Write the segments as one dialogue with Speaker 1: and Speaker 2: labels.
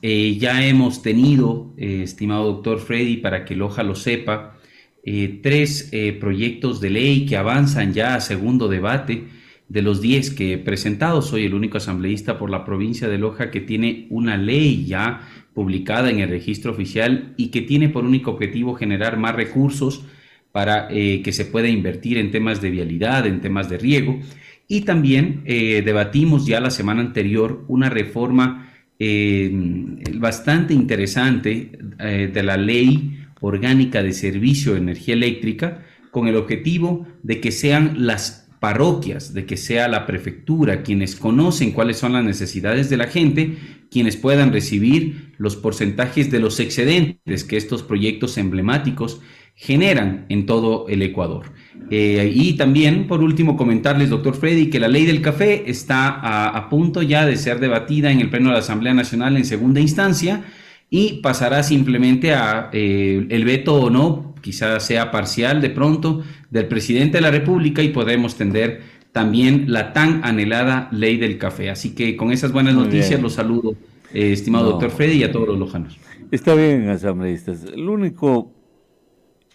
Speaker 1: ya hemos tenido, estimado doctor Freddy, para que Loja lo sepa, tres proyectos de ley que avanzan ya a segundo debate. De los 10 que he presentado, soy el único asambleísta por la provincia de Loja que tiene una ley ya publicada en el registro oficial y que tiene por único objetivo generar más recursos para que se pueda invertir en temas de vialidad, en temas de riego. Y también debatimos ya la semana anterior una reforma bastante interesante de la ley orgánica de servicio de energía eléctrica, con el objetivo de que sean las parroquias, de que sea la prefectura quienes conocen cuáles son las necesidades de la gente, quienes puedan recibir los porcentajes de los excedentes que estos proyectos emblemáticos generan en todo el Ecuador. Y también, por último, comentarles, doctor Freddy, que la ley del café está a punto ya de ser debatida en el Pleno de la Asamblea Nacional en segunda instancia y pasará simplemente a el veto o no, quizás sea parcial de pronto, del presidente de la República y podremos tender también la tan anhelada ley del café. Así que con esas buenas
Speaker 2: Muy
Speaker 1: noticias
Speaker 2: bien.
Speaker 1: los saludo, estimado doctor
Speaker 2: No,
Speaker 1: Freddy, y a todos los lojanos.
Speaker 2: está bien, asambleístas. El único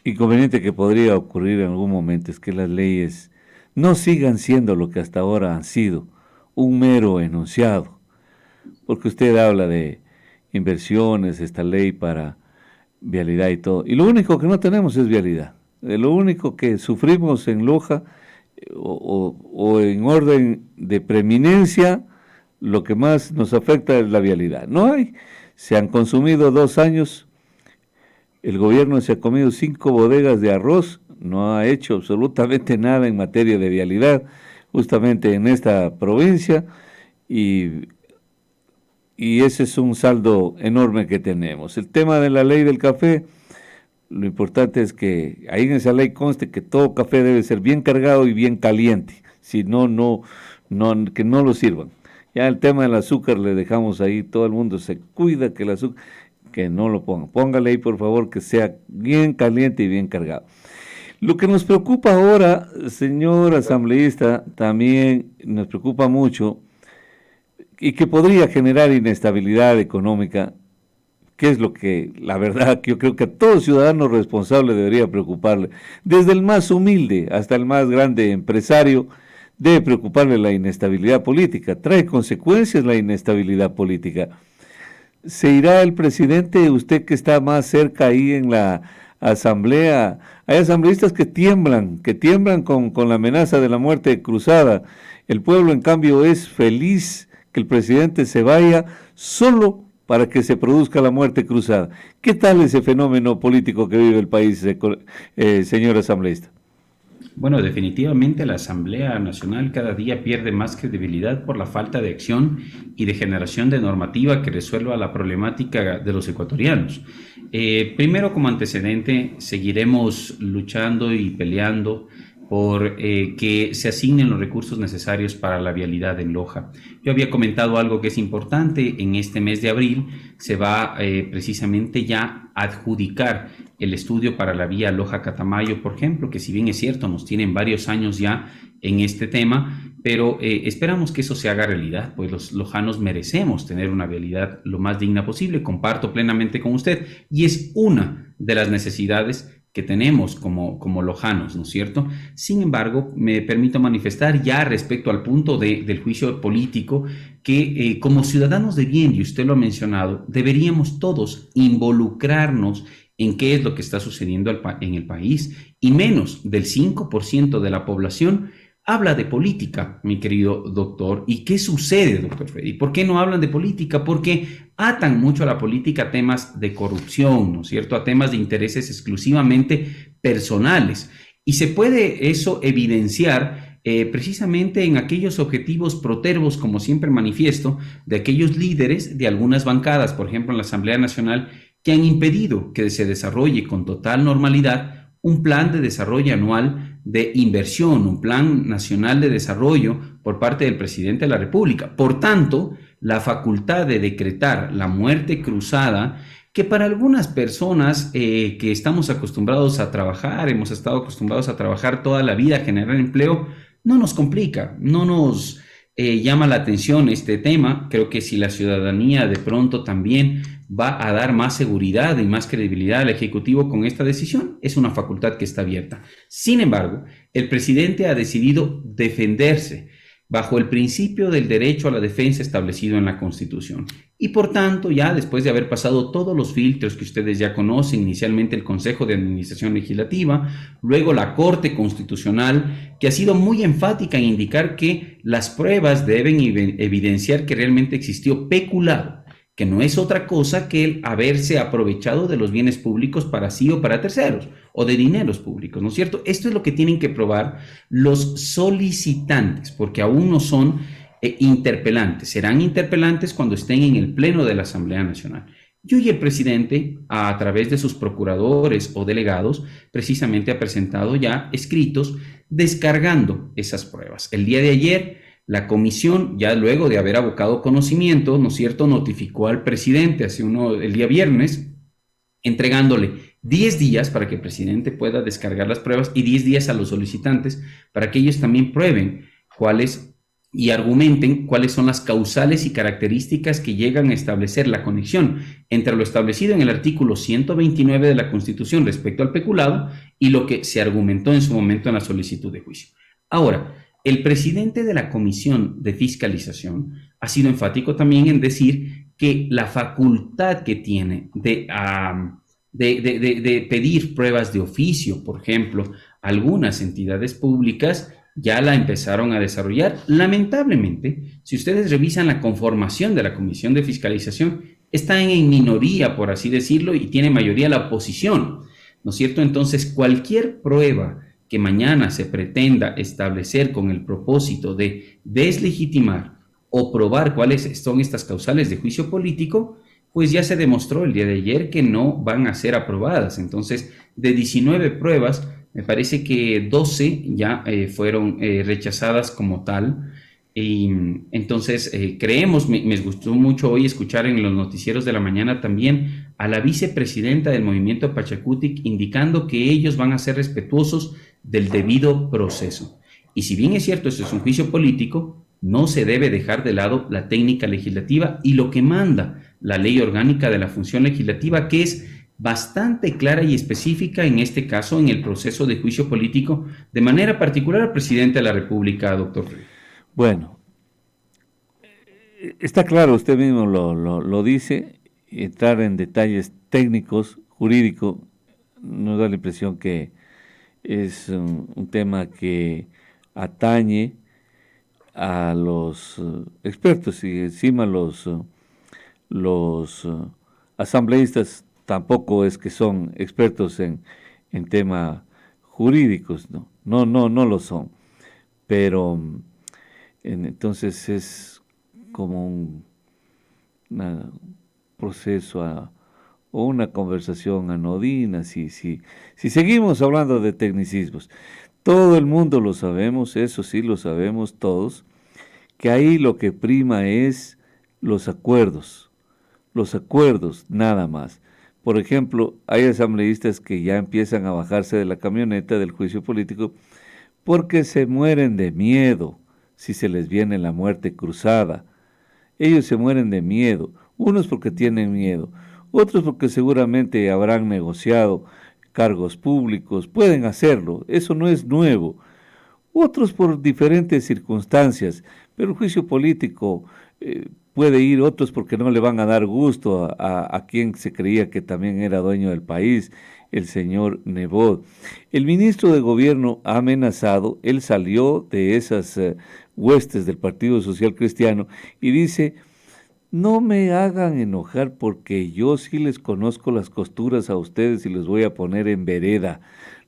Speaker 2: inconveniente que podría ocurrir en algún momento es que las leyes no sigan siendo lo que hasta ahora han sido, un mero enunciado, porque usted habla de inversiones, esta ley para vialidad y todo, y lo único que no tenemos es vialidad. Lo único que sufrimos en Loja o en orden de preeminencia, lo que más nos afecta es la vialidad. No hay, se han consumido 2 años. El gobierno se ha comido 5 bodegas de arroz, no ha hecho absolutamente nada en materia de vialidad, justamente en esta provincia, y, y ese es un saldo enorme que tenemos. El tema de la ley del café, lo importante es que ahí en esa ley conste que todo café debe ser bien cargado y bien caliente, si no, que no lo sirvan. Ya el tema del azúcar le dejamos ahí, todo el mundo se cuida que el azúcar, que no lo pongan. Póngale ahí, por favor, que sea bien caliente y bien cargado. Lo que nos preocupa ahora, señor asambleísta, también nos preocupa mucho y que podría generar inestabilidad económica, que es lo que, la verdad, que yo creo que a todo ciudadano responsable debería preocuparle. Desde el más humilde hasta el más grande empresario, debe preocuparle la inestabilidad política. Trae consecuencias la inestabilidad política. ¿Se irá el presidente, usted que está más cerca ahí en la asamblea? Hay asambleístas que tiemblan con la amenaza de la muerte cruzada. El pueblo, en cambio, es feliz que el presidente se vaya solo para que se produzca la muerte cruzada. ¿Qué tal ese fenómeno político que vive el país, señor asambleísta?
Speaker 1: Bueno, definitivamente la Asamblea Nacional cada día pierde más credibilidad por la falta de acción y de generación de normativa que resuelva la problemática de los ecuatorianos. Primero, como antecedente, seguiremos luchando y peleando por que se asignen los recursos necesarios para la vialidad en Loja. Yo había comentado algo que es importante: en este mes de abril se va precisamente ya a adjudicar el estudio para la vía Loja-Catamayo, por ejemplo, que si bien es cierto, nos tienen varios años ya en este tema, pero esperamos que eso se haga realidad, pues los lojanos merecemos tener una vialidad lo más digna posible. Comparto plenamente con usted y es una de las necesidades que tenemos como lojanos, ¿no es cierto? Sin embargo, me permito manifestar ya respecto al punto del juicio político que como ciudadanos de bien, y usted lo ha mencionado, deberíamos todos involucrarnos en qué es lo que está sucediendo en el país, y menos del 5% de la población habla de política, mi querido doctor. ¿Y qué sucede, doctor Freddy? ¿Por qué no hablan de política? Porque atan mucho a la política a temas de corrupción, ¿no es cierto? A temas de intereses exclusivamente personales. Y se puede eso evidenciar precisamente en aquellos objetivos protervos, como siempre manifiesto, de aquellos líderes de algunas bancadas, por ejemplo en la Asamblea Nacional, que han impedido que se desarrolle con total normalidad un plan de desarrollo anual de inversión, un plan nacional de desarrollo por parte del presidente de la República. Por tanto, la facultad de decretar la muerte cruzada, que para algunas personas que estamos acostumbrados a trabajar, hemos estado acostumbrados a trabajar toda la vida, a generar empleo, no nos complica, no nos llama la atención este tema. Creo que si la ciudadanía de pronto también va a dar más seguridad y más credibilidad al Ejecutivo con esta decisión, es una facultad que está abierta. Sin embargo, el presidente ha decidido defenderse bajo el principio del derecho a la defensa establecido en la Constitución. Y por tanto, ya después de haber pasado todos los filtros que ustedes ya conocen, inicialmente el Consejo de Administración Legislativa, luego la Corte Constitucional, que ha sido muy enfática en indicar que las pruebas deben evidenciar que realmente existió peculado, que no es otra cosa que el haberse aprovechado de los bienes públicos para sí o para terceros, o de dineros públicos, ¿no es cierto? Esto es lo que tienen que probar los solicitantes, porque aún no son interpelantes. Serán interpelantes cuando estén en el Pleno de la Asamblea Nacional. Y hoy el presidente, a través de sus procuradores o delegados, precisamente ha presentado ya escritos descargando esas pruebas. El día de ayer, la comisión, ya luego de haber abocado conocimiento, ¿no es cierto?, notificó al presidente el día viernes, entregándole 10 días para que el presidente pueda descargar las pruebas y 10 días a los solicitantes para que ellos también prueben cuáles y argumenten cuáles son las causales y características que llegan a establecer la conexión entre lo establecido en el artículo 129 de la Constitución respecto al peculado y lo que se argumentó en su momento en la solicitud de juicio. Ahora, el presidente de la Comisión de Fiscalización ha sido enfático también en decir que la facultad que tiene de pedir pruebas de oficio, por ejemplo, algunas entidades públicas ya la empezaron a desarrollar. Lamentablemente, si ustedes revisan la conformación de la Comisión de Fiscalización, está en minoría, por así decirlo, y tiene mayoría la oposición, ¿no es cierto? Entonces, cualquier prueba que mañana se pretenda establecer con el propósito de deslegitimar o probar cuáles son estas causales de juicio político, pues ya se demostró el día de ayer que no van a ser aprobadas. Entonces, de 19 pruebas, me parece que 12 ya fueron rechazadas como tal. Y entonces creemos, me gustó mucho hoy escuchar en los noticieros de la mañana también a la vicepresidenta del movimiento Pachacutic indicando que ellos van a ser respetuosos del debido proceso. Y si bien es cierto, esto es un juicio político, no se debe dejar de lado la técnica legislativa y lo que manda la ley orgánica de la función legislativa, que es bastante clara y específica en este caso en el proceso de juicio político, de manera particular al presidente de la República, doctor Freddy.
Speaker 2: Bueno, está claro, usted mismo lo dice, entrar en detalles técnicos, jurídicos, nos da la impresión que es un tema que atañe a los expertos y encima los asambleístas tampoco es que son expertos en temas jurídicos, no lo son, pero entonces es como un proceso o una conversación anodina si seguimos hablando de tecnicismos. Todo el mundo lo sabemos, eso sí lo sabemos todos, que ahí lo que prima es los acuerdos nada más. Por ejemplo, hay asambleístas que ya empiezan a bajarse de la camioneta del juicio político porque se mueren de miedo si se les viene la muerte cruzada. Ellos se mueren de miedo, unos porque tienen miedo, otros porque seguramente habrán negociado cargos públicos, pueden hacerlo, eso no es nuevo. Otros por diferentes circunstancias, pero el juicio político puede ir, otros porque no le van a dar gusto a quien se creía que también era dueño del país, el señor Nebot. El ministro de Gobierno ha amenazado, él salió de esas huestes del Partido Social Cristiano y dice: no me hagan enojar porque yo sí les conozco las costuras a ustedes y les voy a poner en vereda.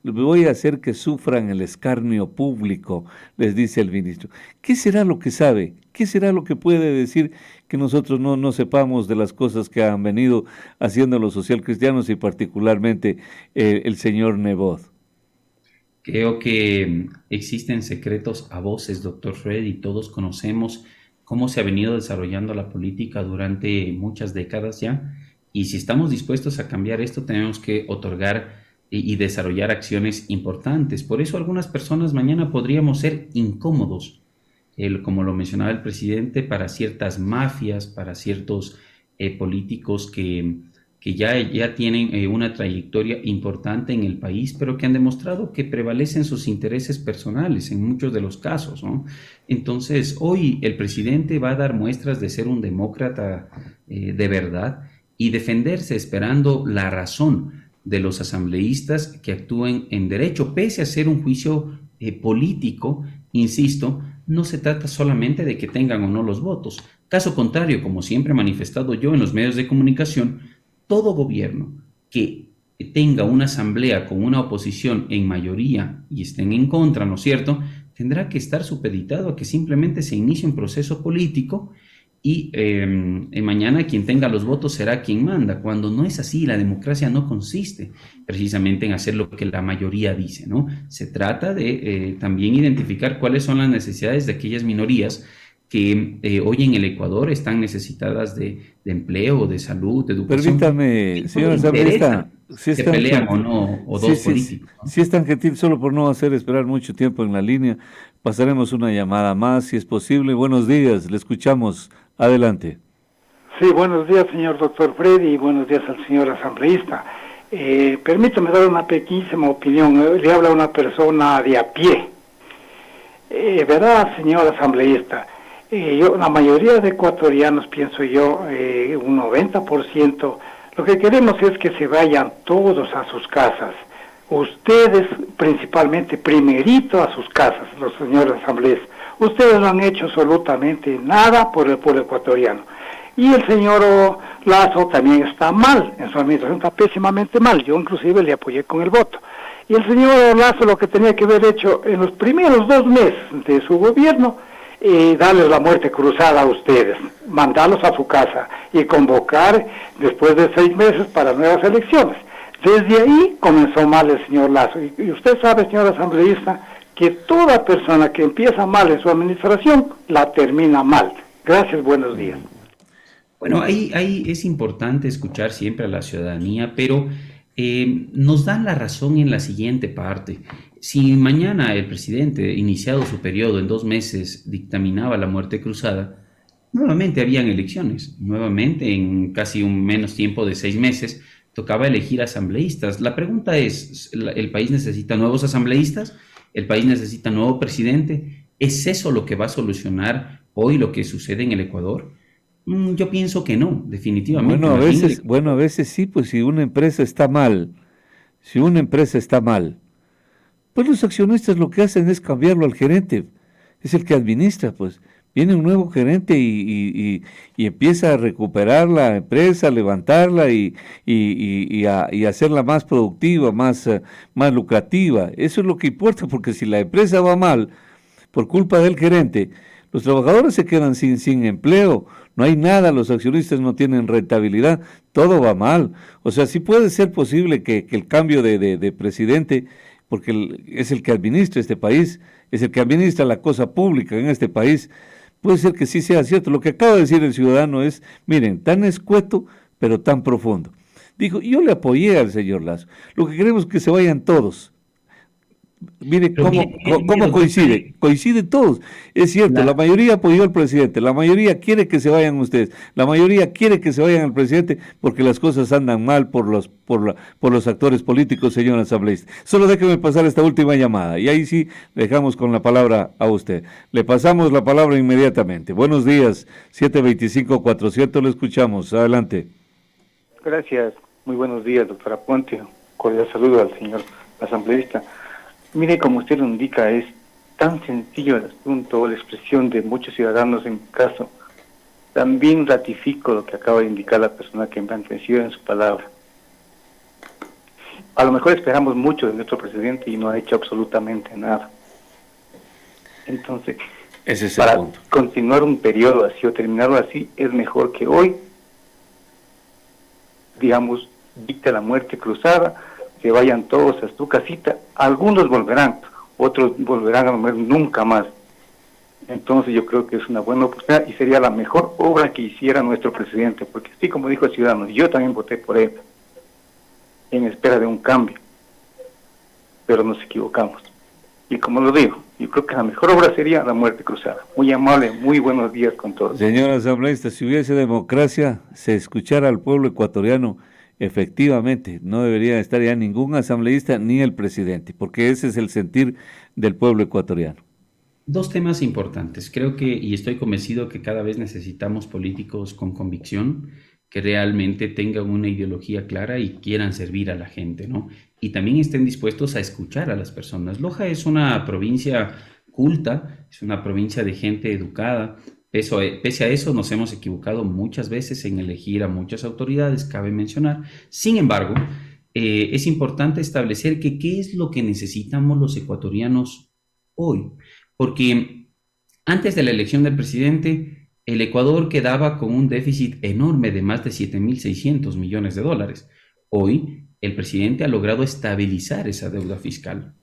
Speaker 2: Les voy a hacer que sufran el escarnio público, les dice el ministro. ¿Qué será lo que sabe? ¿Qué será lo que puede decir que nosotros no sepamos de las cosas que han venido haciendo los socialcristianos y particularmente el señor Nebot?
Speaker 1: Creo que existen secretos a voces, doctor Fred, y todos conocemos cómo se ha venido desarrollando la política durante muchas décadas ya. Y si estamos dispuestos a cambiar esto, tenemos que otorgar y desarrollar acciones importantes. Por eso algunas personas mañana podríamos ser incómodos como lo mencionaba el presidente, para ciertas mafias, para ciertos políticos que ya tienen una trayectoria importante en el país, pero que han demostrado que prevalecen sus intereses personales en muchos de los casos, ¿no? Entonces, hoy el presidente va a dar muestras de ser un demócrata de verdad y defenderse esperando la razón de los asambleístas que actúen en derecho, pese a ser un juicio político, insisto, no se trata solamente de que tengan o no los votos. Caso contrario, como siempre he manifestado yo en los medios de comunicación, todo gobierno que tenga una asamblea con una oposición en mayoría y estén en contra, ¿no es cierto?, tendrá que estar supeditado a que simplemente se inicie un proceso político y mañana quien tenga los votos será quien manda, cuando no es así. La democracia no consiste precisamente en hacer lo que la mayoría dice, ¿no? Se trata de también identificar cuáles son las necesidades de aquellas minorías que hoy en el Ecuador están necesitadas de empleo, de salud, de educación.
Speaker 2: Permítame, señor asambleísta, si es
Speaker 1: que
Speaker 2: tan
Speaker 1: pelean o
Speaker 2: gentil,
Speaker 1: no, o
Speaker 2: sí,
Speaker 1: dos
Speaker 2: sí,
Speaker 1: políticos, ¿no?
Speaker 2: si es tan gentil, solo por no hacer esperar mucho tiempo en la línea, pasaremos una llamada más, si es posible. Buenos días, le escuchamos. Adelante.
Speaker 3: Sí, buenos días, señor doctor Freddy, y buenos días al señor asambleísta. Permítame dar una pequeñísima opinión. Le habla una persona de a pie. ¿Verdad, señor asambleísta? La mayoría de ecuatorianos, pienso yo, un 90%, lo que queremos es que se vayan todos a sus casas. Ustedes, principalmente, primerito a sus casas, los señores asambleístas. Ustedes no han hecho absolutamente nada por el pueblo ecuatoriano. Y el señor Lazo también está mal, en su administración está pésimamente mal. Yo inclusive le apoyé con el voto. Y el señor Lazo lo que tenía que haber hecho en los primeros 2 meses de su gobierno, darles la muerte cruzada a ustedes, mandarlos a su casa y convocar después de 6 meses para nuevas elecciones. Desde ahí comenzó mal el señor Lazo. Y usted sabe, señor asambleísta, que toda persona que empieza mal en su administración, la termina mal. Gracias, buenos días.
Speaker 1: Bueno, ahí es importante escuchar siempre a la ciudadanía, pero nos dan la razón en la siguiente parte. Si mañana el presidente, iniciado su periodo en 2 meses, dictaminaba la muerte cruzada, nuevamente habían elecciones. Nuevamente, en casi un menos tiempo de 6 meses, tocaba elegir asambleístas. La pregunta es, ¿el país necesita nuevos asambleístas? ¿El país necesita nuevo presidente? ¿Es eso lo que va a solucionar hoy lo que sucede en el Ecuador? Yo pienso que no, definitivamente.
Speaker 2: Bueno, a veces sí, pues si una empresa está mal, pues los accionistas lo que hacen es cambiarlo al gerente, es el que administra, pues. Viene un nuevo gerente y empieza a recuperar la empresa, levantarla y hacerla más productiva, más lucrativa. Eso es lo que importa, porque si la empresa va mal por culpa del gerente, los trabajadores se quedan sin empleo, no hay nada, los accionistas no tienen rentabilidad, todo va mal. O sea, sí puede ser posible que el cambio de presidente, porque es el que administra este país, es el que administra la cosa pública en este país, puede ser que sí sea cierto. Lo que acaba de decir el ciudadano es, miren, tan escueto, pero tan profundo. Dijo, yo le apoyé al señor Lazo, lo que queremos es que se vayan todos. Mire cómo coinciden todos. Es cierto, la mayoría apoyó al presidente, la mayoría quiere que se vayan ustedes, la mayoría quiere que se vayan al presidente porque las cosas andan mal por los actores políticos, señor asambleísta. Solo déjeme pasar esta última llamada y ahí sí dejamos con la palabra a usted. Le pasamos la palabra inmediatamente. Buenos días, 725-400, le escuchamos. Adelante.
Speaker 4: Gracias, muy buenos días, doctora Ponte. Cordial saludo al señor asambleísta. Mire, como usted lo indica, es tan sencillo el asunto, la expresión de muchos ciudadanos en mi caso. También ratifico lo que acaba de indicar la persona que me ha entendido en su palabra. A lo mejor esperamos mucho de nuestro presidente y no ha hecho absolutamente nada. Entonces,
Speaker 2: ese es
Speaker 4: para
Speaker 2: el punto.
Speaker 4: continuar un periodo así o terminarlo así, es mejor que hoy, digamos, dicte la muerte cruzada, que vayan todos a su casita. Algunos volverán, otros volverán a morir nunca más. Entonces yo creo que es una buena oportunidad y sería la mejor obra que hiciera nuestro presidente, porque sí, como dijo el ciudadano, yo también voté por él en espera de un cambio, pero nos equivocamos. Y como lo digo, yo creo que la mejor obra sería la muerte cruzada. Muy amable, muy buenos días con todos.
Speaker 2: Señor asambleísta, si hubiese democracia, se escuchara al pueblo ecuatoriano, efectivamente, no debería estar ya ningún asambleísta ni el presidente, porque ese es el sentir del pueblo ecuatoriano.
Speaker 1: Dos temas importantes. Creo que, y estoy convencido que cada vez necesitamos políticos con convicción, que realmente tengan una ideología clara y quieran servir a la gente, ¿no? Y también estén dispuestos a escuchar a las personas. Loja es una provincia culta, es una provincia de gente educada. Pese a eso, nos hemos equivocado muchas veces en elegir a muchas autoridades, cabe mencionar. Sin embargo, es importante establecer que qué es lo que necesitamos los ecuatorianos hoy. Porque antes de la elección del presidente, el Ecuador quedaba con un déficit enorme de más de 7.600 millones de dólares. Hoy, el presidente ha logrado estabilizar esa deuda fiscal.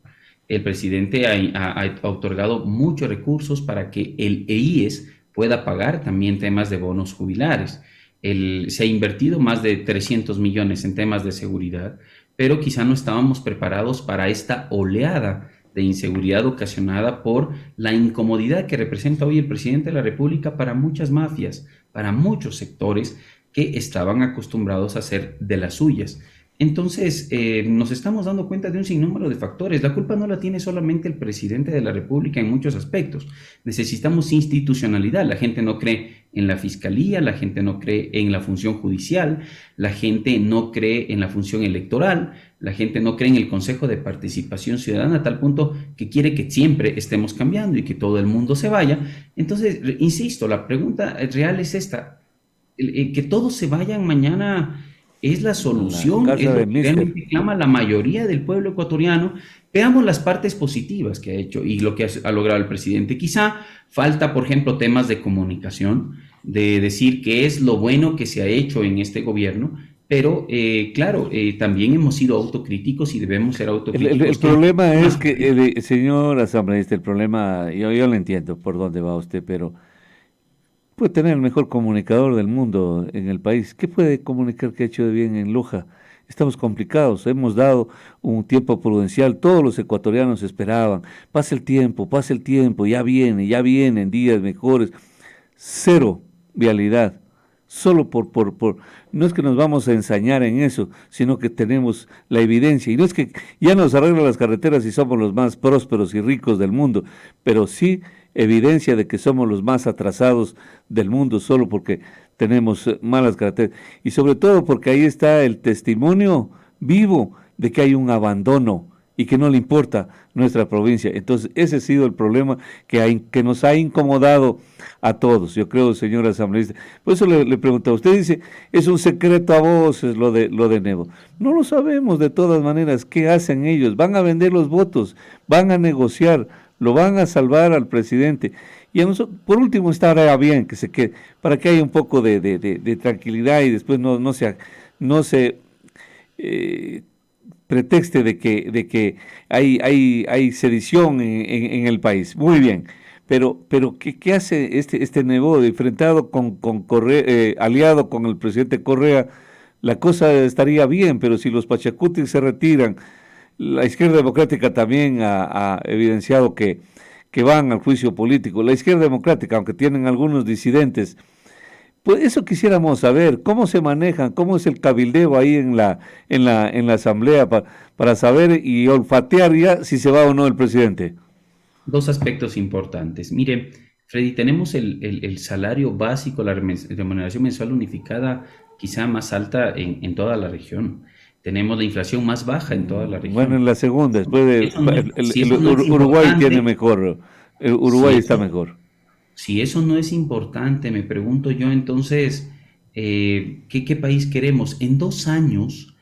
Speaker 1: El presidente ha otorgado muchos recursos para que el EIES pueda pagar también temas de bonos jubilares. Se ha invertido más de 300 millones en temas de seguridad, pero quizá no estábamos preparados para esta oleada de inseguridad ocasionada por la incomodidad que representa hoy el presidente de la República para muchas mafias, para muchos sectores que estaban acostumbrados a hacer de las suyas. Entonces, nos estamos dando cuenta de un sinnúmero de factores. La culpa no la tiene solamente el presidente de la República en muchos aspectos. Necesitamos institucionalidad. La gente no cree en la fiscalía, la gente no cree en la función judicial, la gente no cree en la función electoral, la gente no cree en el Consejo de Participación Ciudadana a tal punto que quiere que siempre estemos cambiando y que todo el mundo se vaya. Entonces, insisto, la pregunta real es esta. Que todos se vayan mañana es la solución, es lo que realmente clama la mayoría del pueblo ecuatoriano. Veamos las partes positivas que ha hecho y lo que ha logrado el presidente. Quizá falta, por ejemplo, temas de comunicación, de decir qué es lo bueno que se ha hecho en este gobierno, pero claro, también hemos sido autocríticos y debemos ser autocríticos.
Speaker 2: El problema es que, señor asambleísta, el problema, yo le entiendo por dónde va usted, pero puede tener el mejor comunicador del mundo en el país. ¿Qué puede comunicar que ha hecho de bien en Loja? Estamos complicados, hemos dado un tiempo prudencial, todos los ecuatorianos esperaban, pasa el tiempo, ya vienen días mejores. Cero vialidad, solo no es que nos vamos a ensañar en eso, sino que tenemos la evidencia, y no es que ya nos arreglan las carreteras y somos los más prósperos y ricos del mundo, pero sí evidencia de que somos los más atrasados del mundo solo porque tenemos malas carreteras, y sobre todo porque ahí está el testimonio vivo de que hay un abandono y que no le importa nuestra provincia. Entonces ese ha sido el problema que nos ha incomodado a todos, yo creo, señor asambleísta. Por eso le preguntaba, usted dice, es un secreto a voces lo de Nevo. No lo sabemos de todas maneras, ¿qué hacen ellos? Van a vender los votos, van a negociar, lo van a salvar al presidente. Y a nosotros, por último, estará bien que se quede, para que haya un poco de tranquilidad y después no se pretexte de que hay sedición en el país. Muy bien, pero ¿qué hace este Nevo enfrentado con Correa, aliado con el presidente Correa? La cosa estaría bien, pero si los pachacutis se retiran, la izquierda democrática también ha evidenciado que van al juicio político. La izquierda democrática, aunque tienen algunos disidentes, pues eso quisiéramos saber, cómo se manejan, cómo es el cabildeo ahí en la asamblea para saber y olfatear ya si se va o no el presidente.
Speaker 1: Dos aspectos importantes. Mire, Freddy, tenemos el salario básico, la remuneración mensual unificada quizá más alta en toda la región. Tenemos la inflación más baja en toda la región.
Speaker 2: Bueno, en la segunda, después Uruguay tiene mejor, Uruguay está mejor.
Speaker 1: Si eso no es importante, me pregunto yo entonces, ¿qué país queremos? En 2 años,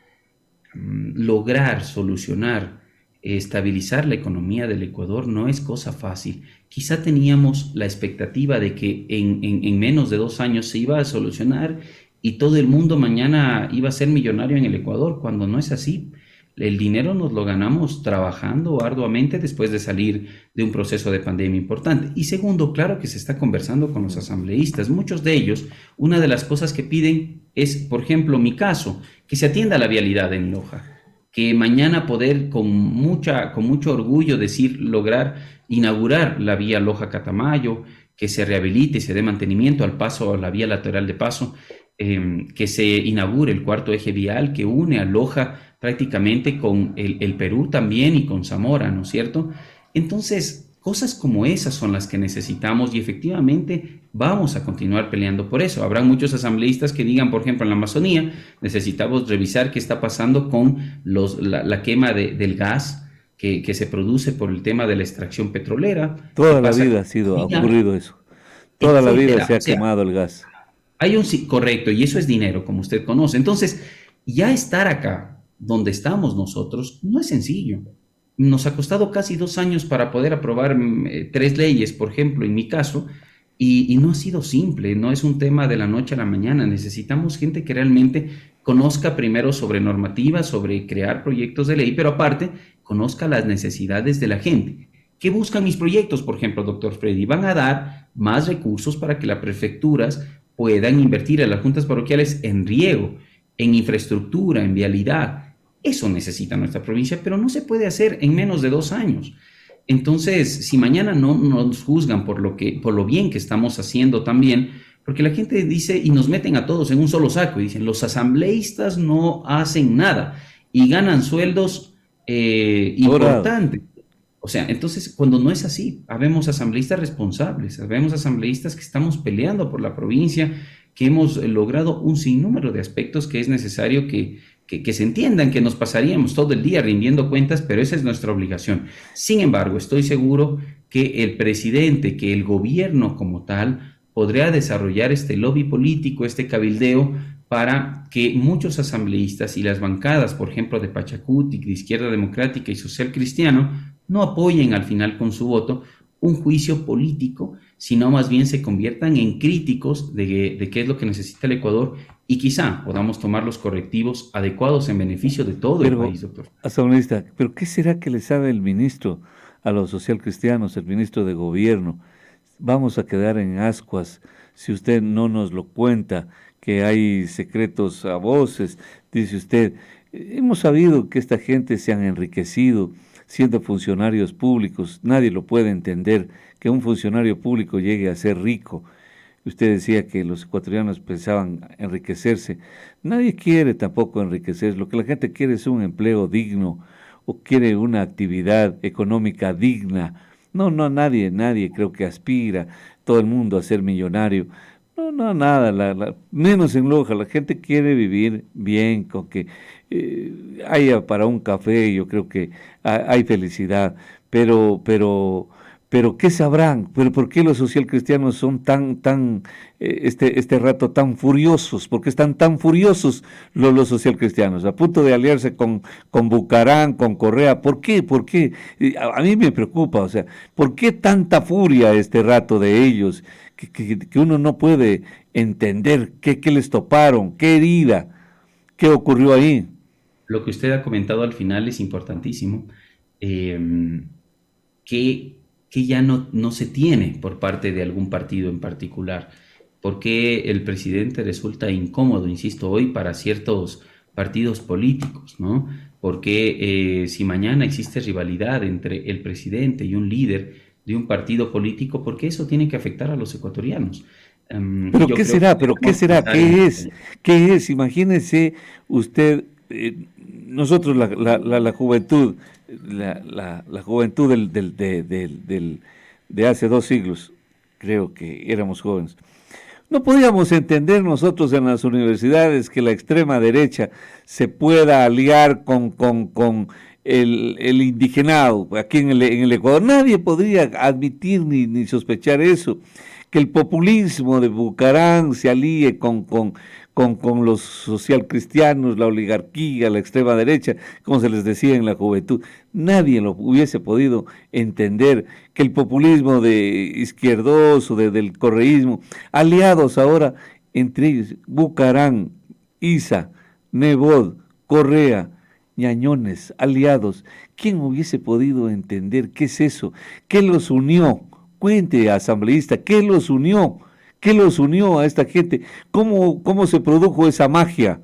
Speaker 1: lograr solucionar, estabilizar la economía del Ecuador no es cosa fácil. Quizá teníamos la expectativa de que en menos de 2 años se iba a solucionar y todo el mundo mañana iba a ser millonario en el Ecuador, cuando no es así. El dinero nos lo ganamos trabajando arduamente después de salir de un proceso de pandemia importante. Y segundo, claro que se está conversando con los asambleístas. Muchos de ellos, una de las cosas que piden es, por ejemplo, mi caso, que se atienda la vialidad en Loja. que mañana poder con mucho orgullo decir, lograr inaugurar la vía Loja-Catamayo, que se rehabilite y se dé mantenimiento al paso, a la vía lateral de paso, que se inaugure el cuarto eje vial que une a Loja prácticamente con el Perú también y con Zamora, ¿no es cierto? Entonces, cosas como esas son las que necesitamos y efectivamente vamos a continuar peleando por eso. Habrá muchos asambleístas que digan, por ejemplo, en la Amazonía, necesitamos revisar qué está pasando con la quema del gas que se produce por el tema de la extracción petrolera.
Speaker 2: Toda la vida ha ocurrido eso. Toda la vida se ha quemado el gas.
Speaker 1: Hay sí, correcto, y eso es dinero, como usted conoce. Entonces, ya estar acá, donde estamos nosotros, no es sencillo. Nos ha costado casi 2 años para poder aprobar 3 leyes, por ejemplo, en mi caso, y no ha sido simple, no es un tema de la noche a la mañana. Necesitamos gente que realmente conozca primero sobre normativa, sobre crear proyectos de ley, pero aparte, conozca las necesidades de la gente. ¿Qué buscan mis proyectos, por ejemplo, doctor Freddy? Van a dar más recursos para que las prefecturas puedan invertir a las juntas parroquiales en riego, en infraestructura, en vialidad. Eso necesita nuestra provincia, pero no se puede hacer en menos de 2 años. Entonces, si mañana no nos juzgan por lo bien que estamos haciendo también, porque la gente dice y nos meten a todos en un solo saco y dicen, los asambleístas no hacen nada y ganan sueldos importantes. O sea, entonces, cuando no es así, habemos asambleístas responsables, habemos asambleístas que estamos peleando por la provincia, que hemos logrado un sinnúmero de aspectos que es necesario que se entiendan, que nos pasaríamos todo el día rindiendo cuentas, pero esa es nuestra obligación. Sin embargo, estoy seguro que el presidente, que el gobierno como tal, podría desarrollar este lobby político, este cabildeo, para que muchos asambleístas y las bancadas, por ejemplo, de Pachacuti, de Izquierda Democrática y Social Cristiano, no apoyen al final con su voto un juicio político, sino más bien se conviertan en críticos de qué es lo que necesita el Ecuador y quizá podamos tomar los correctivos adecuados en beneficio de todo el país, doctor.
Speaker 2: Asambleísta, ¿pero qué será que le sabe el ministro a los socialcristianos, el ministro de Gobierno? Vamos a quedar en ascuas si usted no nos lo cuenta, que hay secretos a voces, dice usted. Hemos sabido que esta gente se han enriquecido siendo funcionarios públicos. Nadie lo puede entender, que un funcionario público llegue a ser rico. Usted decía que los ecuatorianos pensaban enriquecerse. Nadie quiere tampoco enriquecerse. Lo que la gente quiere es un empleo digno o quiere una actividad económica digna. No, nadie creo que aspira todo el mundo a ser millonario. No, nada, menos en Loja. La gente quiere vivir bien, con que haya para un café, yo creo que hay felicidad, pero ¿qué sabrán? ¿Pero por qué los socialcristianos son este rato tan furiosos? ¿Por qué están tan furiosos los socialcristianos? A punto de aliarse con Bucarán, con Correa. ¿Por qué? A mí me preocupa, o sea, ¿por qué tanta furia este rato de ellos? Que uno no puede entender qué les toparon, qué herida, qué ocurrió ahí.
Speaker 1: Lo que usted ha comentado al final es importantísimo, que ya no se tiene por parte de algún partido en particular, porque el presidente resulta incómodo, insisto, hoy para ciertos partidos políticos, ¿no? Porque si mañana existe rivalidad entre el presidente y un líder de un partido político, porque eso tiene que afectar a los ecuatorianos.
Speaker 2: ¿Pero qué será? ¿Qué es? Imagínese usted, nosotros la juventud, la juventud de hace 2 siglos, creo que éramos jóvenes. No podíamos entender nosotros en las universidades que la extrema derecha se pueda aliar con el indigenado aquí en el Ecuador. Nadie podría admitir ni sospechar eso, que el populismo de Bucarán se alíe con los socialcristianos, la oligarquía, la extrema derecha, como se les decía en la juventud. Nadie lo hubiese podido entender, que el populismo de izquierdoso, del correísmo, aliados ahora entre ellos, Bucarán, Isa, Nebot, Correa, Ñañones, aliados. ¿Quién hubiese podido entender qué es eso? ¿Qué los unió? Cuente, asambleísta, ¿qué los unió? ¿Qué los unió a esta gente? ¿Cómo se produjo esa magia?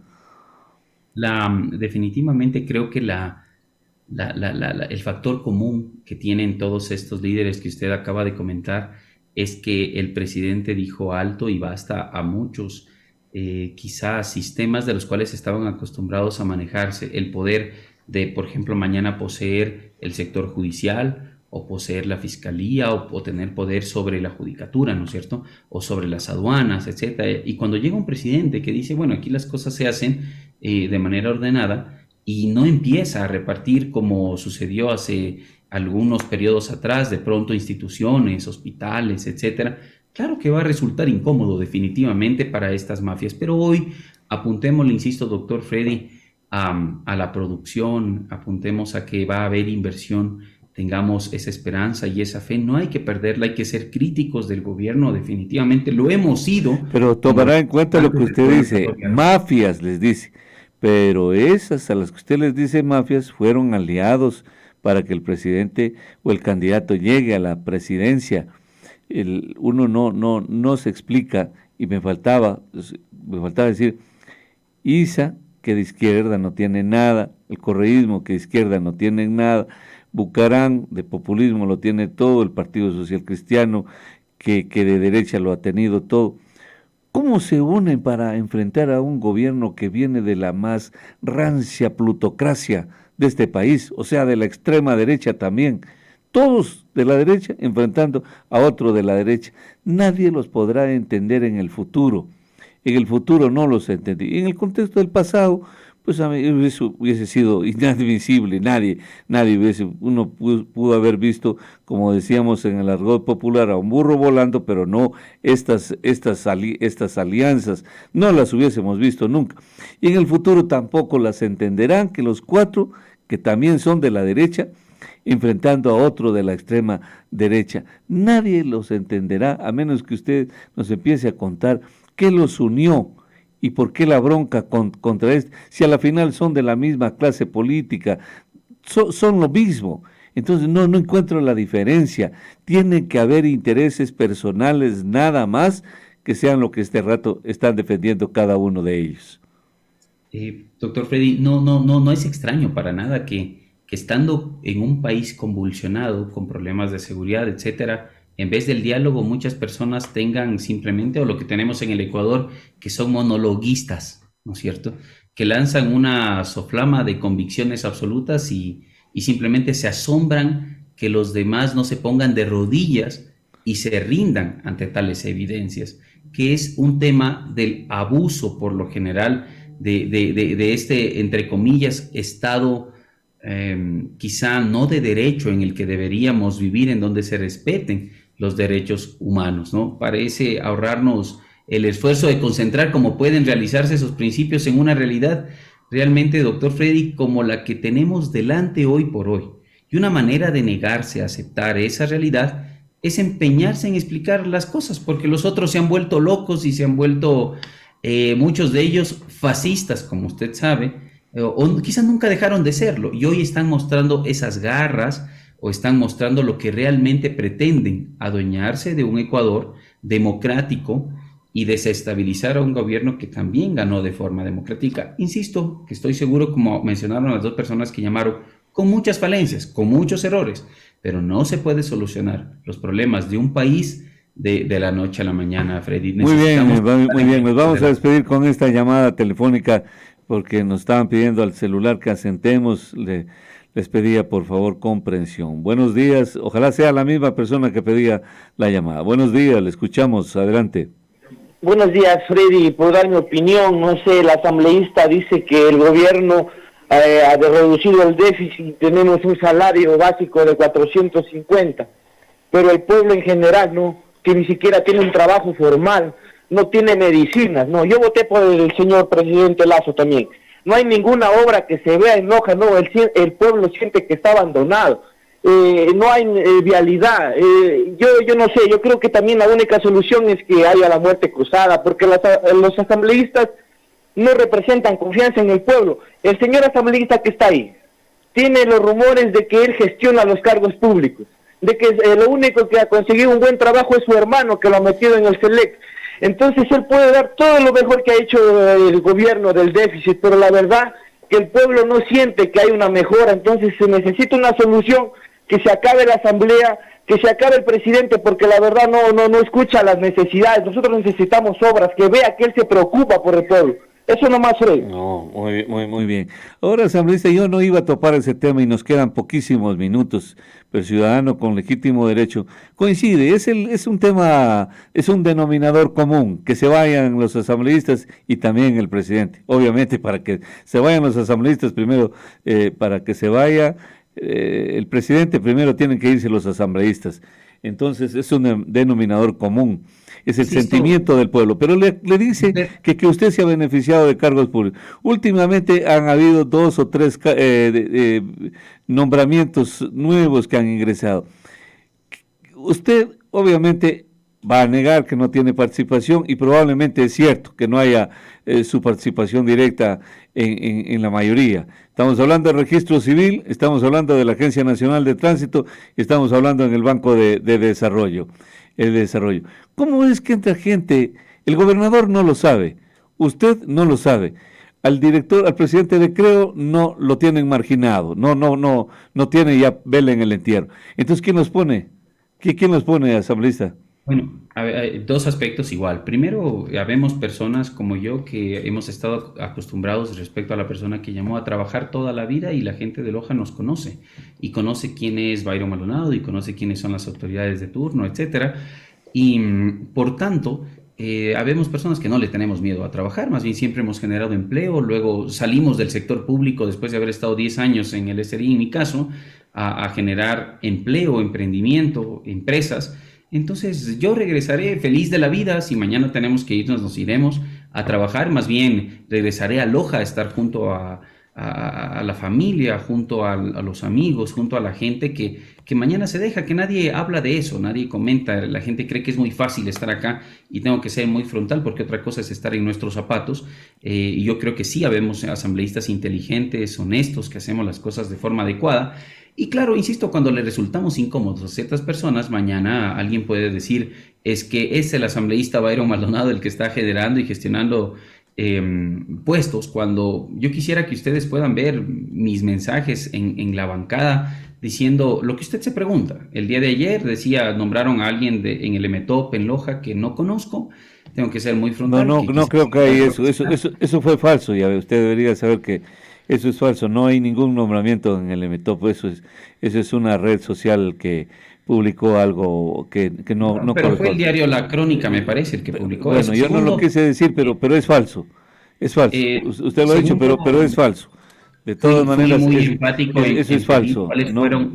Speaker 1: Definitivamente creo que el factor común que tienen todos estos líderes que usted acaba de comentar es que el presidente dijo alto y basta a muchos, quizás sistemas de los cuales estaban acostumbrados a manejarse, el poder de, por ejemplo, mañana poseer el sector judicial o poseer la fiscalía o tener poder sobre la judicatura, ¿no es cierto? O sobre las aduanas, etcétera. Y cuando llega un presidente que dice, bueno, aquí las cosas se hacen de manera ordenada y no empieza a repartir como sucedió hace algunos periodos atrás, de pronto instituciones, hospitales, etcétera, claro que va a resultar incómodo definitivamente para estas mafias. Pero hoy apuntemos, le insisto, doctor Freddy, a la producción, apuntemos a que va a haber inversión, tengamos esa esperanza y esa fe, no hay que perderla, hay que ser críticos del gobierno, definitivamente lo hemos sido.
Speaker 2: Pero tomará en cuenta lo que usted dice, mafias les dice, pero esas a las que usted les dice mafias fueron aliados para que el presidente o el candidato llegue a la presidencia. Uno no se explica, y me faltaba decir, ISA, que de izquierda no tiene nada, el correísmo, que de izquierda no tiene nada, Bucarán, de populismo lo tiene todo, el Partido Social Cristiano, que de derecha lo ha tenido todo. ¿Cómo se unen para enfrentar a un gobierno que viene de la más rancia plutocracia de este país, o sea, de la extrema derecha también? Todos de la derecha enfrentando a otro de la derecha. Nadie los podrá entender en el futuro. En el futuro no los entendí. En el contexto del pasado, pues a mí eso hubiese sido inadmisible. Uno pudo haber visto, como decíamos en el argot popular, a un burro volando, pero no estas alianzas, no las hubiésemos visto nunca. Y en el futuro tampoco las entenderán, que los cuatro, que también son de la derecha, enfrentando a otro de la extrema derecha. Nadie los entenderá, a menos que usted nos empiece a contar qué los unió y por qué la bronca contra este, si a la final son de la misma clase política, son lo mismo. Entonces no encuentro la diferencia. Tienen que haber intereses personales nada más que sean lo que este rato están defendiendo cada uno de ellos.
Speaker 1: Doctor Freddy, no es extraño para nada que estando en un país convulsionado, con problemas de seguridad, etcétera, en vez del diálogo, muchas personas tengan simplemente, o lo que tenemos en el Ecuador, que son monologuistas, ¿no es cierto? Que lanzan una soflama de convicciones absolutas y simplemente se asombran que los demás no se pongan de rodillas y se rindan ante tales evidencias, que es un tema del abuso, por lo general, de este, entre comillas, Estado quizá no de derecho en el que deberíamos vivir, en donde se respeten los derechos humanos, ¿no? Parece ahorrarnos el esfuerzo de concentrar cómo pueden realizarse esos principios en una realidad realmente, doctor Freddy, como la que tenemos delante hoy por hoy. Y una manera de negarse a aceptar esa realidad es empeñarse en explicar las cosas, porque los otros se han vuelto locos y se han vuelto, muchos de ellos, fascistas, como usted sabe, o quizás nunca dejaron de serlo, y hoy están mostrando esas garras, o están mostrando lo que realmente pretenden, adueñarse de un Ecuador democrático y desestabilizar a un gobierno que también ganó de forma democrática. Insisto, que estoy seguro, como mencionaron las dos personas que llamaron, con muchas falencias, con muchos errores, pero no se puede solucionar los problemas de un país de la noche a la mañana, Freddy.
Speaker 2: Muy bien, nos vamos a despedir con esta llamada telefónica, porque nos estaban pidiendo al celular que asentemos. Les pedía por favor comprensión. Buenos días, ojalá sea la misma persona que pedía la llamada. Buenos días, le escuchamos, adelante.
Speaker 5: Buenos días, Freddy, por dar mi opinión, no sé, el asambleísta dice que el gobierno ha reducido el déficit, tenemos un salario básico de 450, pero el pueblo en general, ¿no?, que ni siquiera tiene un trabajo formal, no tiene medicinas, no, yo voté por el señor presidente Lasso también. No hay ninguna obra que se vea en Loja, no, el pueblo siente que está abandonado, no hay vialidad, yo no sé, yo creo que también la única solución es que haya la muerte cruzada, porque los asambleístas no representan confianza en el pueblo. El señor asambleísta que está ahí, tiene los rumores de que él gestiona los cargos públicos, de que lo único que ha conseguido un buen trabajo es su hermano, que lo ha metido en el SELEC. Entonces él puede dar todo lo mejor que ha hecho el gobierno del déficit, pero la verdad que el pueblo no siente que hay una mejora. Entonces se necesita una solución, que se acabe la asamblea, que se acabe el presidente, porque la verdad no escucha las necesidades. Nosotros necesitamos obras, que vea que él se preocupa por el pueblo. Eso nomás, Freddy.
Speaker 2: No, muy bien. Ahora, asambleísta, yo no iba a topar ese tema y nos quedan poquísimos minutos, pero el ciudadano con legítimo derecho coincide, es un tema, es un denominador común, que se vayan los asambleístas y también el presidente. Obviamente, para que se vayan los asambleístas primero, para que se vaya el presidente, primero tienen que irse los asambleístas. Entonces, es un denominador común. Es el sentimiento del pueblo, pero le dice que usted se ha beneficiado de cargos públicos. Últimamente han habido 2 o 3 nombramientos nuevos que han ingresado. Usted obviamente va a negar que no tiene participación y probablemente es cierto que no haya su participación directa en la mayoría. Estamos hablando del registro civil, estamos hablando de la Agencia Nacional de Tránsito y estamos hablando en el Banco de Desarrollo. El desarrollo. ¿Cómo es que entra gente? El gobernador no lo sabe, usted no lo sabe, al director, al presidente de Creo no lo tienen marginado, no tiene ya vela en el entierro. Entonces, ¿quién los pone? ¿Quién los pone, asambleísta?
Speaker 1: Bueno, hay 2 aspectos igual. Primero, habemos personas como yo que hemos estado acostumbrados respecto a la persona que llamó a trabajar toda la vida y la gente de Loja nos conoce y conoce quién es Byron Maldonado y conoce quiénes son las autoridades de turno, etcétera. Y por tanto, habemos personas que no le tenemos miedo a trabajar, más bien siempre hemos generado empleo, luego salimos del sector público después de haber estado 10 años en el SRI, en mi caso, a generar empleo, emprendimiento, empresas. Entonces yo regresaré feliz de la vida. Si mañana tenemos que irnos, nos iremos a trabajar. Más bien regresaré a Loja a estar junto a la familia, junto a los amigos, junto a la gente que mañana se deja, que nadie habla de eso, nadie comenta. La gente cree que es muy fácil estar acá y tengo que ser muy frontal porque otra cosa es estar en nuestros zapatos. Y yo creo que sí habemos asambleístas inteligentes, honestos, que hacemos las cosas de forma adecuada. Y claro, insisto, cuando le resultamos incómodos a ciertas personas, mañana alguien puede decir, es que es el asambleísta Byron Maldonado el que está generando y gestionando puestos, cuando yo quisiera que ustedes puedan ver mis mensajes en la bancada diciendo lo que usted se pregunta. El día de ayer decía, nombraron a alguien en el EMETOP en Loja que no conozco. Tengo que ser muy frontal.
Speaker 2: No creo que hay eso fue falso, ya ve, usted debería saber que eso es falso, no hay ningún nombramiento en el EMETOP, eso es una red social que publicó algo que no
Speaker 1: pero
Speaker 2: corresponde.
Speaker 1: Fue el diario La Crónica, me parece, el que publicó
Speaker 2: bueno,
Speaker 1: eso.
Speaker 2: Yo no lo quise decir, pero es falso, usted lo ha dicho, pero es falso. De todas maneras,
Speaker 1: muy enfático
Speaker 2: eso es falso.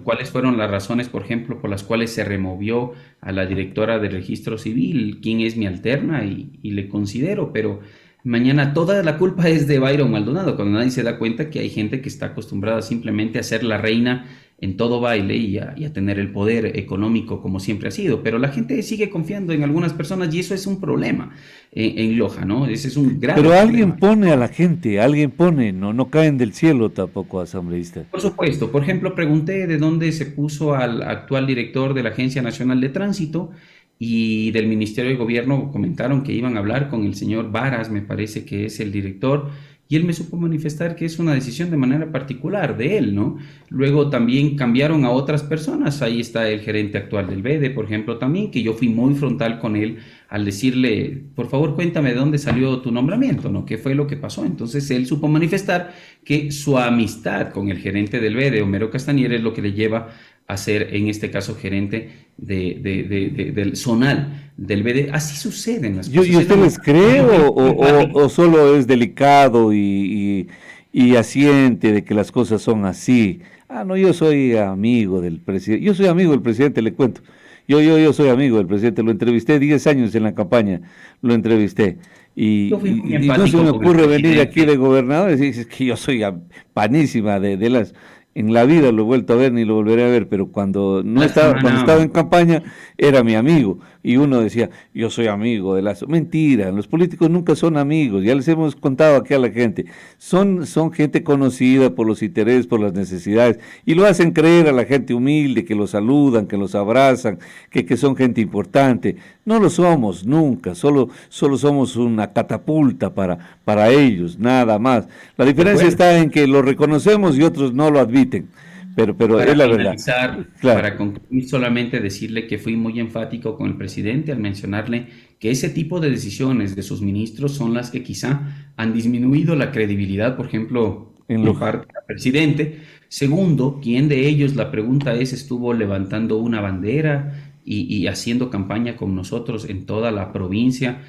Speaker 1: ¿Cuáles fueron las razones, por ejemplo, por las cuales se removió a la directora de Registro Civil? ¿Quién es mi alterna? Y le considero, pero mañana toda la culpa es de Byron Maldonado, cuando nadie se da cuenta que hay gente que está acostumbrada simplemente a ser la reina en todo baile y a tener el poder económico como siempre ha sido, pero la gente sigue confiando en algunas personas y eso es un problema en Loja, ¿no? Ese es un gran
Speaker 2: Pero
Speaker 1: problema.
Speaker 2: alguien pone a la gente, no caen del cielo tampoco, asambleístas.
Speaker 1: Por supuesto, por ejemplo, pregunté de dónde se puso al actual director de la Agencia Nacional de Tránsito y del Ministerio de Gobierno, comentaron que iban a hablar con el señor Varas, me parece que es el director, y él me supo manifestar que es una decisión de manera particular de él, ¿no? Luego también cambiaron a otras personas, ahí está el gerente actual del BEDE, por ejemplo, también, que yo fui muy frontal con él al decirle, por favor, cuéntame de dónde salió tu nombramiento, ¿no? ¿Qué fue lo que pasó? Entonces él supo manifestar que su amistad con el gerente del BEDE, Homero Castañer, es lo que le lleva a ser, en este caso, gerente del zonal del BD. Así suceden las cosas.
Speaker 2: ¿Y usted les cree o solo es delicado y asiente de que las cosas son así? No, yo soy amigo del presidente. Yo soy amigo del presidente, le cuento. Yo soy amigo del presidente. Lo entrevisté 10 años en la campaña. Lo entrevisté. Y no se me ocurre venir aquí de gobernador y decir que yo soy panísima de las... En la vida lo he vuelto a ver ni lo volveré a ver, pero cuando no
Speaker 1: La
Speaker 2: estaba, cuando
Speaker 1: semana,
Speaker 2: estaba en campaña era mi amigo y uno decía, yo soy amigo de Lazo. Mentira, los políticos nunca son amigos, ya les hemos contado aquí a la gente, son gente conocida por los intereses, por las necesidades y lo hacen creer a la gente humilde que los saludan, que los abrazan, que son gente importante. No lo somos nunca, solo somos una catapulta para ellos, nada más. La diferencia está en que lo reconocemos y otros no lo admiten, pero
Speaker 1: para
Speaker 2: es la verdad.
Speaker 1: finalizar,
Speaker 2: Claro,
Speaker 1: para concluir, solamente decirle que fui muy enfático con el presidente al mencionarle que ese tipo de decisiones de sus ministros son las que quizá han disminuido la credibilidad, por ejemplo,
Speaker 2: en
Speaker 1: en
Speaker 2: lo,
Speaker 1: parte del presidente. Segundo, ¿quién de ellos, la pregunta es, estuvo levantando una bandera y haciendo campaña con nosotros en toda la provincia?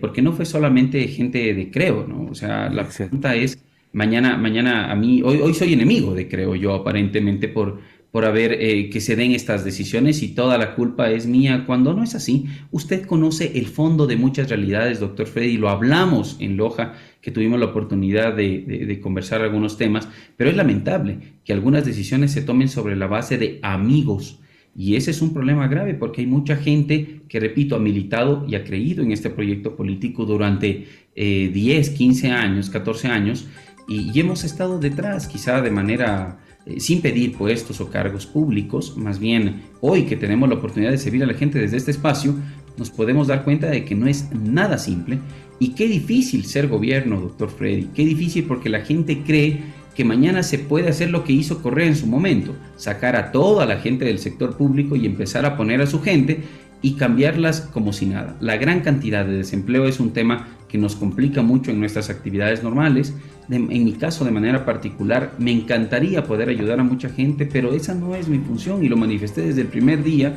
Speaker 1: Porque no fue solamente gente de Creo, ¿no? O sea, la
Speaker 2: exacto.
Speaker 1: pregunta es, mañana a mí, hoy soy enemigo de Creo yo, aparentemente, por haber que se den estas decisiones y toda la culpa es mía, cuando no es así. Usted conoce el fondo de muchas realidades, doctor Freddy, lo hablamos en Loja, que tuvimos la oportunidad de conversar algunos temas, pero es lamentable que algunas decisiones se tomen sobre la base de amigos. Y ese es un problema grave porque hay mucha gente que, repito, ha militado y ha creído en este proyecto político durante 10, 15 años, 14 años, y hemos estado detrás, quizá de manera sin pedir puestos o cargos públicos. Más bien, hoy que tenemos la oportunidad de servir a la gente desde este espacio, nos podemos dar cuenta de que no es nada simple. Y qué difícil ser gobierno, doctor Freddy, qué difícil, porque la gente cree que mañana se puede hacer lo que hizo Correa en su momento, sacar a toda la gente del sector público y empezar a poner a su gente y cambiarlas como si nada. La gran cantidad de desempleo es un tema que nos complica mucho en nuestras actividades normales. En mi caso, de manera particular, me encantaría poder ayudar a mucha gente, pero esa no es mi función y lo manifesté desde el primer día.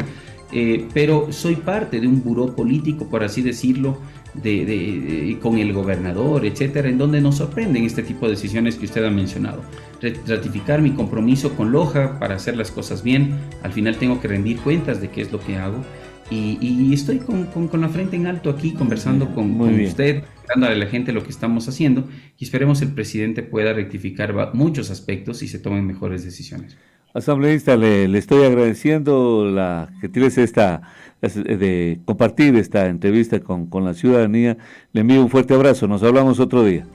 Speaker 1: Pero soy parte de un buró político, por así decirlo, con el gobernador, etcétera, en donde nos sorprenden este tipo de decisiones que usted ha mencionado. Ratificar mi compromiso con Loja para hacer las cosas bien. Al final tengo que rendir cuentas de qué es lo que hago. Y estoy con la frente en alto aquí, conversando con usted, dándole a la gente lo que estamos haciendo, y esperemos el presidente pueda rectificar muchos aspectos y se tomen mejores decisiones.
Speaker 2: Asambleísta, le estoy agradeciendo la gentileza de compartir esta entrevista con la ciudadanía. Le envío un fuerte abrazo, nos hablamos otro día.